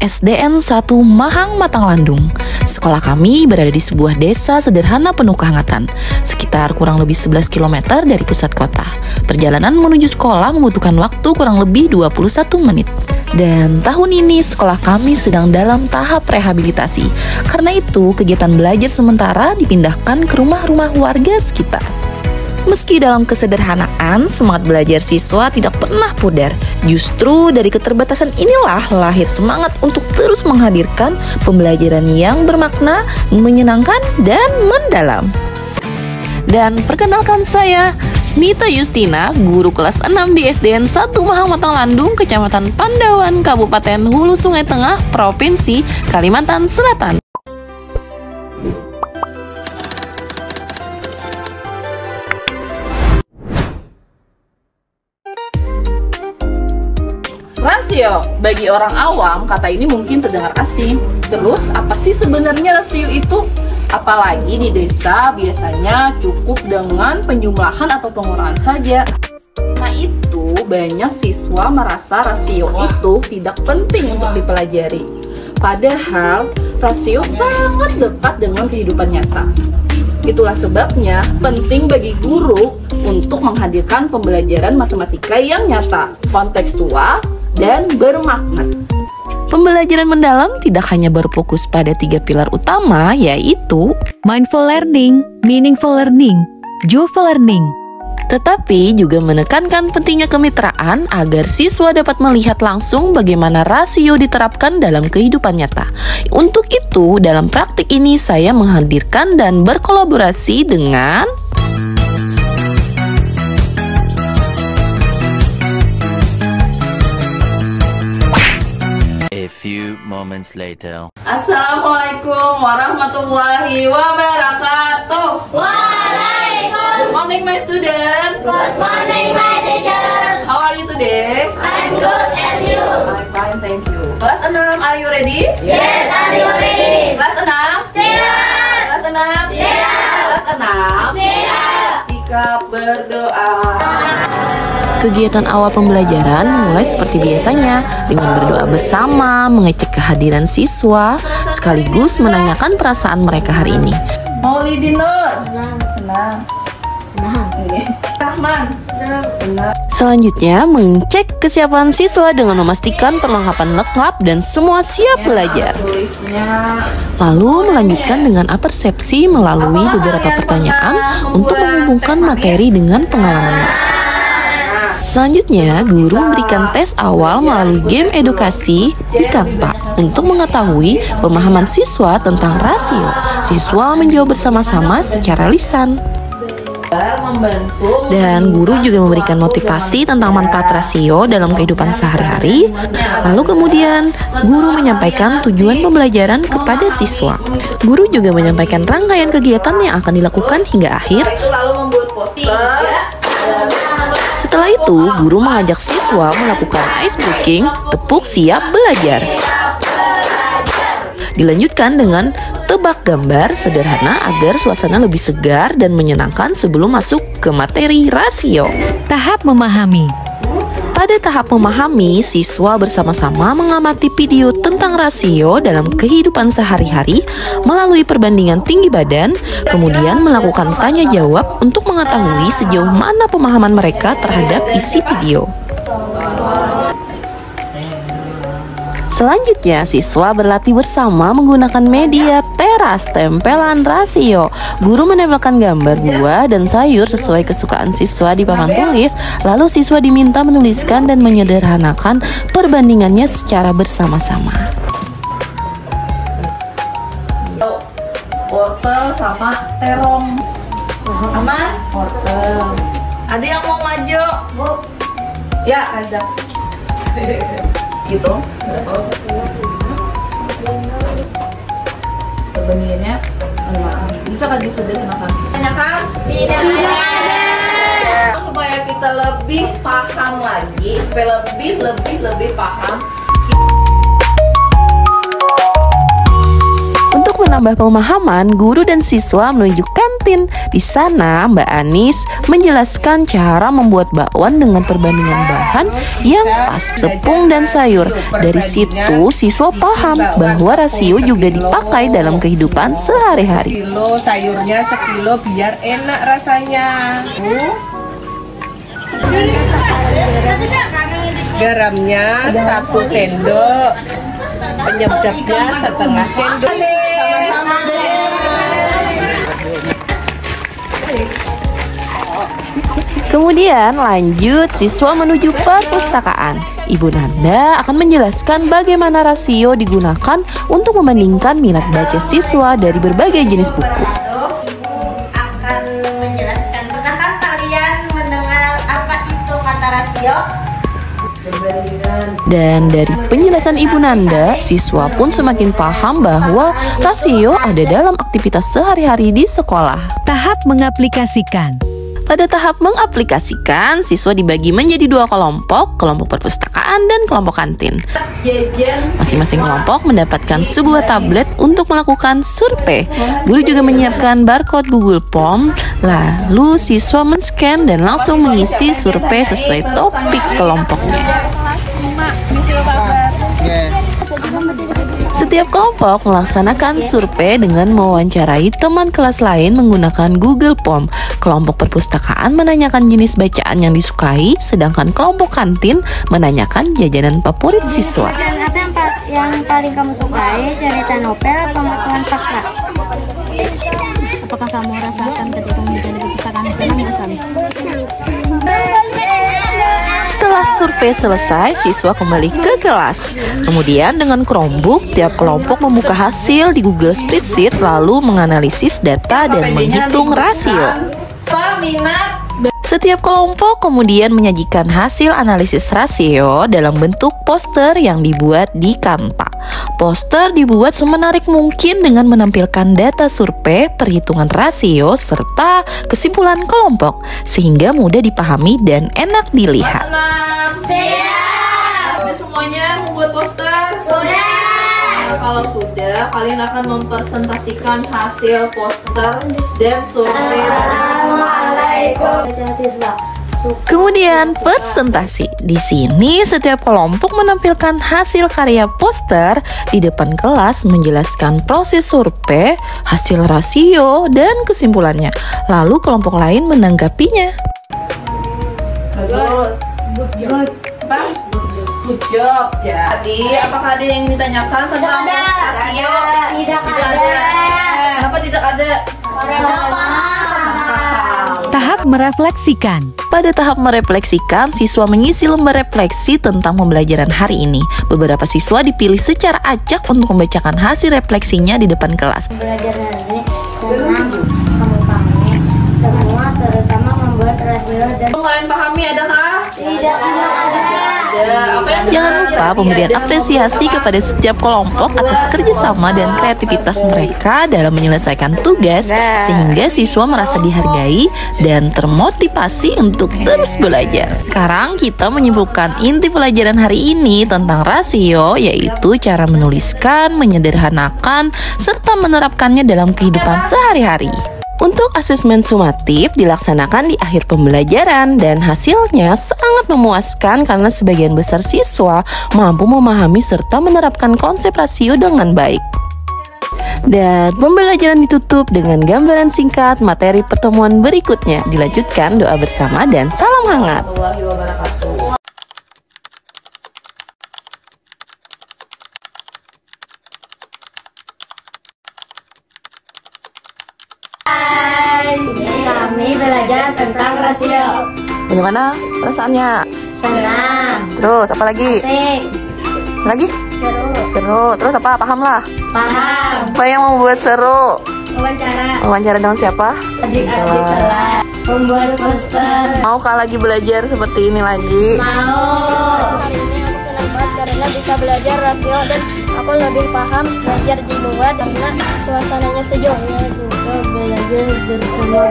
SDN 1 Mahang Matanglandung. Sekolah kami berada di sebuah desa sederhana penuh kehangatan, sekitar kurang lebih 11 km dari pusat kota. Perjalanan menuju sekolah membutuhkan waktu kurang lebih 21 menit. Dan tahun ini sekolah kami sedang dalam tahap rehabilitasi. Karena itu, kegiatan belajar sementara dipindahkan ke rumah-rumah warga sekitar. Meski dalam kesederhanaan, semangat belajar siswa tidak pernah pudar. Justru dari keterbatasan inilah lahir semangat untuk terus menghadirkan pembelajaran yang bermakna, menyenangkan, dan mendalam. Dan perkenalkan saya, Nita Yustina, guru kelas 6 di SDN 1 Mahang Matanglandung, Kecamatan Pandawan, Kabupaten Hulu Sungai Tengah, Provinsi Kalimantan Selatan. Rasio, bagi orang awam, kata ini mungkin terdengar asing. Terus, apa sih sebenarnya rasio itu? Apalagi di desa biasanya cukup dengan penjumlahan atau pengurangan saja. Nah itu, banyak siswa merasa rasio itu tidak penting untuk dipelajari. Padahal, rasio sangat dekat dengan kehidupan nyata. Itulah sebabnya penting bagi guru untuk menghadirkan pembelajaran matematika yang nyata, kontekstual, dan bermakna. Pembelajaran mendalam tidak hanya berfokus pada 3 pilar utama, yaitu mindful learning, meaningful learning, joyful learning. Tetapi juga menekankan pentingnya kemitraan agar siswa dapat melihat langsung bagaimana rasio diterapkan dalam kehidupan nyata. Untuk itu, dalam praktik ini saya menghadirkan dan berkolaborasi dengan A few moments later. Assalamualaikum warahmatullahi wabarakatuh. Waalaikumsalam. Good morning my student. Good morning my teacher. How are you today? I'm good and you? I'm fine, thank you. Kelas 6, are you ready? Yes, are you ready? Kelas 6? Siap. Kelas 6? Siap. Kelas 6? Siap. Sikap berdoa. Kegiatan awal pembelajaran mulai seperti biasanya dengan berdoa bersama, mengecek kehadiran siswa, sekaligus menanyakan perasaan mereka hari ini. Maulidin Nur. Senang. Rahman. Selanjutnya, mengecek kesiapan siswa dengan memastikan perlengkapan lengkap dan semua siap belajar. Lalu melanjutkan dengan apersepsi melalui beberapa pertanyaan untuk menghubungkan materi dengan pengalaman mereka. Selanjutnya, guru memberikan tes awal melalui game edukasi di Canva untuk mengetahui pemahaman siswa tentang rasio. Siswa menjawab bersama-sama secara lisan. Dan guru juga memberikan motivasi tentang manfaat rasio dalam kehidupan sehari-hari. Lalu kemudian, guru menyampaikan tujuan pembelajaran kepada siswa. Guru juga menyampaikan rangkaian kegiatan yang akan dilakukan hingga akhir. Setelah itu, guru mengajak siswa melakukan ice breaking, tepuk siap belajar. Dilanjutkan dengan tebak gambar sederhana agar suasana lebih segar dan menyenangkan sebelum masuk ke materi rasio. Tahap memahami. Pada tahap memahami, siswa bersama-sama mengamati video tentang rasio dalam kehidupan sehari-hari melalui perbandingan tinggi badan, kemudian melakukan tanya jawab untuk mengetahui sejauh mana pemahaman mereka terhadap isi video. Selanjutnya, siswa berlatih bersama menggunakan media teras tempelan rasio. Guru menempelkan gambar buah dan sayur sesuai kesukaan siswa di papan tulis, lalu siswa diminta menuliskan dan menyederhanakan perbandingannya secara bersama-sama. Wortel sama terong. Aman? Wortel. Ada yang mau maju? Bu. Ya, ajak. Gitu. Perbandingannya bisa kan disederhanakan? Tanyakan? Tidak ada. Supaya kita lebih paham lagi, supaya lebih paham. Untuk Untuk menambah pemahaman, guru dan siswa menuju kantin. Di sana, Mbak Anis menjelaskan cara membuat bakwan dengan perbandingan bahan yang pas tepung dan sayur. Dari situ, siswa paham bahwa rasio juga dipakai dalam kehidupan sehari-hari. Kilo sayurnya sekilo biar enak rasanya. Garamnya 1 sendok, penyedapnya setengah sendok. Sama-sama. Kemudian lanjut siswa menuju perpustakaan. Ibu Nanda akan menjelaskan bagaimana rasio digunakan untuk membandingkan minat baca siswa dari berbagai jenis buku. Akan menjelaskan, pernahkah kalian mendengar apa itu kata rasio? Dan dari penjelasan Ibu Nanda, siswa pun semakin paham bahwa rasio ada dalam aktivitas sehari-hari di sekolah. Tahap mengaplikasikan. Pada tahap mengaplikasikan, siswa dibagi menjadi 2 kelompok, kelompok perpustakaan dan kelompok kantin. Masing-masing kelompok mendapatkan sebuah tablet untuk melakukan survei. Guru juga menyiapkan barcode Google Form, lalu siswa men-scan dan langsung mengisi survei sesuai topik kelompoknya. Setiap kelompok melaksanakan survei dengan mewawancarai teman kelas lain menggunakan Google Form. Kelompok perpustakaan menanyakan jenis bacaan yang disukai, sedangkan kelompok kantin menanyakan jajanan favorit siswa. Jajanan apa yang paling kamu sukai? Cerita novel atau pengetahuan fakta? Apakah kamu rasakan ketika membaca di perpustakaan senang nggak, Sami? Setelah survei selesai, siswa kembali ke kelas. Kemudian dengan Chromebook, tiap kelompok membuka hasil di Google Spreadsheet lalu menganalisis data dan menghitung rasio. Setiap kelompok kemudian menyajikan hasil analisis rasio dalam bentuk poster yang dibuat di Canva. Poster dibuat semenarik mungkin dengan menampilkan data survei, perhitungan rasio, serta kesimpulan kelompok, sehingga mudah dipahami dan enak dilihat. Siap. Sudah semuanya membuat poster? Sudah. Kalau sudah, kalian akan mempresentasikan hasil poster dan survei. Assalamualaikum. Kemudian presentasi. Di sini setiap kelompok menampilkan hasil karya poster di depan kelas, menjelaskan proses survei, hasil rasio, dan kesimpulannya. Lalu kelompok lain menanggapinya. Bagus. Good. Good job. Jadi, apakah ada yang ditanyakan tentang rasio? Tidak ada. Kenapa tidak ada? Tidak paham. Tahap merefleksikan. Pada tahap merefleksikan, siswa mengisi lembar refleksi tentang pembelajaran hari ini. Beberapa siswa dipilih secara acak untuk membacakan hasil refleksinya di depan kelas. Belajar hari ini senang, kamu pahami semua, terutama membuat rasio dan Kalian pahami adakah? tidak ada. Jangan lupa pemberian apresiasi kepada setiap kelompok atas kerjasama dan kreativitas mereka dalam menyelesaikan tugas, sehingga siswa merasa dihargai dan termotivasi untuk terus belajar. Sekarang kita menyimpulkan inti pelajaran hari ini tentang rasio, yaitu cara menuliskan, menyederhanakan, serta menerapkannya dalam kehidupan sehari-hari. Untuk asesmen sumatif dilaksanakan di akhir pembelajaran dan hasilnya sangat memuaskan karena sebagian besar siswa mampu memahami serta menerapkan konsep rasio dengan baik. Dan pembelajaran ditutup dengan gambaran singkat materi pertemuan berikutnya. Dilanjutkan doa bersama dan salam hangat. Kami belajar tentang rasio. Bagaimana perasaannya? Senang, Terus apa lagi? asik, Lagi? seru, Seru. Terus apa? Paham lah. paham, Apa yang membuat seru? wawancara, Wawancara dengan siapa? adik-adik kelas, membuat poster. Maukah lagi belajar seperti ini lagi? Mau. Hari ini aku senang banget karena bisa belajar rasio dan aku lebih paham belajar di luar karena suasananya sejuk. Ya, juga belajar bersama